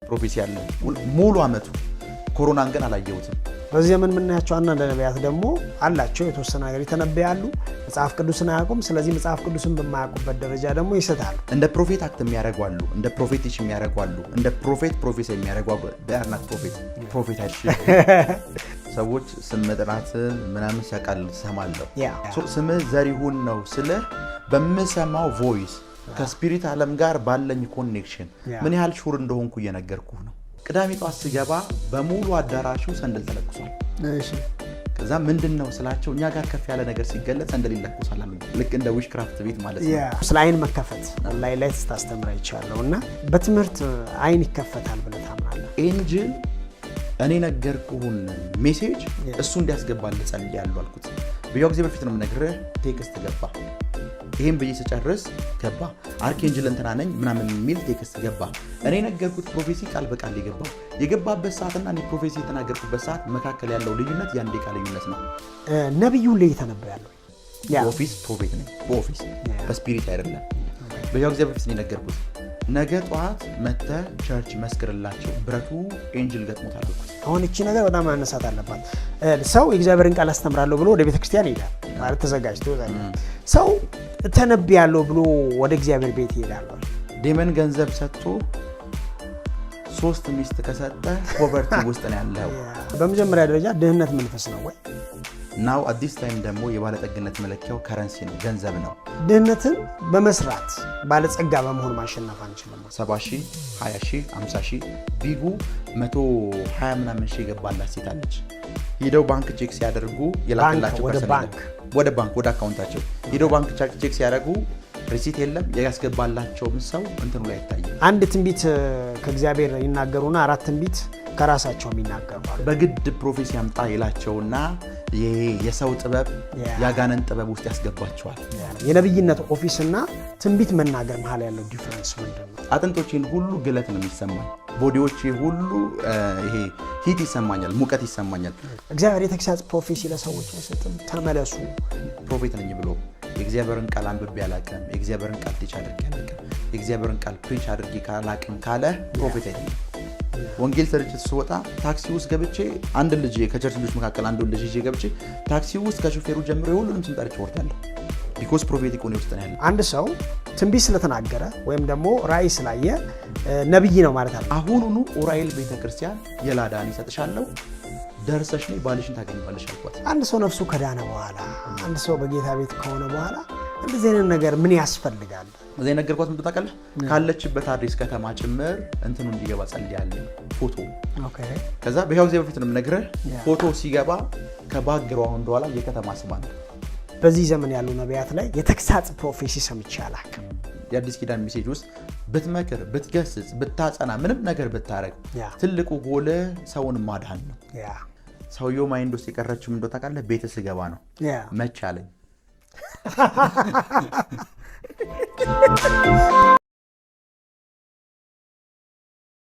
ፕሮፌሲ ያለ ሙሉ አመቱ ኮሮናን ግን አላየሁትም። በዚህ ዘመን የምናያቸው አንዳንድ ነቢያት ደግሞ አላቸው የተወሰነ ነገር ይተነብያሉ፣ መጽሐፍ ቅዱስን አያውቁም። ስለዚህ መጽሐፍ ቅዱስን በማያውቁበት ደረጃ ደግሞ ይሰጣሉ። እንደ ፕሮፌት አክት የሚያደርጉ አሉ፣ እንደ ፕሮፌቲሽ የሚያደርጉ አሉ፣ እንደ ፕሮፌሲ የሚያደርጉ ዳርናት ፕሮፌት ሰዎች ስም መጥራት ምናምን ሲያቃል ሰማለሁ። ስም ዘሪሁን ነው ስለ በምሰማው ቮይስ ከስፒሪት ዓለም ጋር ባለኝ ኮኔክሽን ምን ያህል ሹር እንደሆንኩ እየነገርኩህ ነው። ቅዳሜ ጧት ስገባ በሙሉ አዳራሹ ሰንደል ተለኩሷል። እሺ ከዛ ምንድነው ስላቸው እኛ ጋር ከፍ ያለ ነገር ሲገለጽ ሰንደል ይለኩሳል አሉ። ልክ እንደ ዊሽ ክራፍት ቤት ማለት ነው። ስለ አይን መከፈት ላይ ስታስተምራ ይቻላልና በትምህርት አይን ይከፈታል ብለህ ታምናለህ? ኤንጅል እኔ ነገርኩህን ሜሴጅ እሱ እንዲያስገባልህ ጸልያለሁ አልኩት። በያው ጊዜ በፊት ነው የምነግርህ። ቴክስት ገባ። ይሄን በየ ተጨርስ ገባ አርኬንጅል እንትና ነኝ ምናምን የሚል ቴክስት ገባ። እኔ ነገርኩት ፕሮፌሲ ቃል በቃል የገባበት ሰዓትና እኔ ፕሮፌሲ የተናገርኩበት ሰዓት መካከል ያለው ልዩነት የአንድ ቃል ልዩነት ነው። ነብዩ ላይ ተነበያለሁ ኦፊስ ፕሮፌት ነኝ በኦፊስ በስፒሪት አይደለም። በያው ጊዜ በፊት ነው ነገርኩት። ነገ ጧት መተ ቸርች መስክርላቸው ብረቱ ኤንጅል ገጥሞታል አልኩት። አሁን እቺ ነገር በጣም ማነሳት አለባት። ሰው የእግዚአብሔርን ቃል አስተምራለሁ ብሎ ወደ ቤተክርስቲያን ይሄዳል ማለት ተዘጋጅቶ ሰው ተነብያለሁ ብሎ ወደ እግዚአብሔር ቤት ይሄዳል። ዴመን ገንዘብ ሰጥቶ 3 ሚስት ከሰጠ ፖቨርቲ ውስጥ ነው ያለው። በመጀመሪያ ደረጃ ድህነት መንፈስ ነው ወይ? ናው አዲስ ታይም ደግሞ የባለጠግነት መለኪያው ከረንሲ ነው፣ ገንዘብ ነው። ድህነትን በመስራት ባለጸጋ በመሆን ማሸነፍ አንችልም። 70,000 20,000 50,000 ቢጉ 120 ምናምን ሺህ የገባላት ሴት አለች። ሄደው ባንክ ቼክ ሲያደርጉ የላከላቸው ወደ ባንክ ወደ አካውንታቸው ሄደው ባንክ ቼክ ሲያደርጉ ሪሲት የለም። ያስገባላቸውም ሰው እንትኑ ላይ ይታያል። አንድ ትንቢት ከእግዚአብሔር ይናገሩና 4 ትንቢት ከራሳቸው ይናገራሉ። በግድ ፕሮፌሲ ያምጣ ይላቸውና የሰው ጥበብ ያጋነን ጥበብ ውስጥ ያስገባቸዋል። የነብይነት ኦፊስ እና ትንቢት መናገር መሃል ያለው ዲፈረንስ ምንድነው? አጥንቶቼን ሁሉ ግለት ነው የሚሰማኝ። ቦዲዎቼ ሁሉ ይሄ ሂት ይሰማኛል፣ ሙቀት ይሰማኛል። እግዚአብሔር የተግሳጽ ፕሮፌሲ ለሰዎች አይሰጥም። ተመለሱ ፕሮፌት ነኝ ብሎ የእግዚአብሔርን ቃል አንብቤ አላውቅም፣ የእግዚአብሔርን ቃል ቲች አድርጌ አላውቅም፣ የእግዚአብሔርን ቃል ፕሪች አድርጌ ካላውቅም ካለ ፕሮፌት አይደለም። ወንጌል ስርጭት ስወጣ ታክሲ ውስጥ ገብቼ አንድ ልጅ ከቸርች ልጆች መካከል አንዱ ልጅ ይዤ ገብቼ ታክሲ ውስጥ ከሾፌሩ ጀምሮ ሁሉንም ስም ጠርቼ ወርዳለሁ። ቢኮዝ ፕሮፌቲክ ሆነ ውስጥ ነው ያለው። አንድ ሰው ትንቢት ስለተናገረ ወይም ደግሞ ራእይ ስላየ ነብይ ነው ማለት አይደለም። አሁኑኑ ኡራኤል ቤተክርስቲያን የላዳን ይሰጥሻለሁ ደርሰሽ ነው ባልሽን ታገኝባለሽ አልኳት። አንድ ሰው ነፍሱ ከዳነ በኋላ አንድ ሰው በጌታ ቤት ከሆነ በኋላ እንደዚህ አይነት ነገር ምን ያስፈልጋል? እዚህ ነገርኳት። ምን ታውቃለህ? ካለችበት አዲስ ከተማ ጭምር እንትኑ እንዲገባ ጸልያለሁ። ፎቶ ከዛ በያው ጊዜ በፊት ነው የምነግርህ። ፎቶ ሲገባ ከባክግራውንድ ኋላ የከተማ ስም አለ። በዚህ ዘመን ያሉ ነቢያት ላይ የተግሳጽ ፕሮፌሲ ሰምቼ አላውቅም። የአዲስ ኪዳን ሜሴጅ ውስጥ ብትመክር፣ ብትገስጽ፣ ብታጸና፣ ምንም ነገር ብታረግ ትልቁ ጎል ሰውን ማዳን ነው። ሰውየው ማይንድ ውስጥ የቀረችው ምን እንደሆነ ታውቃለህ? ቤት ስገባ ነው መቻለኝ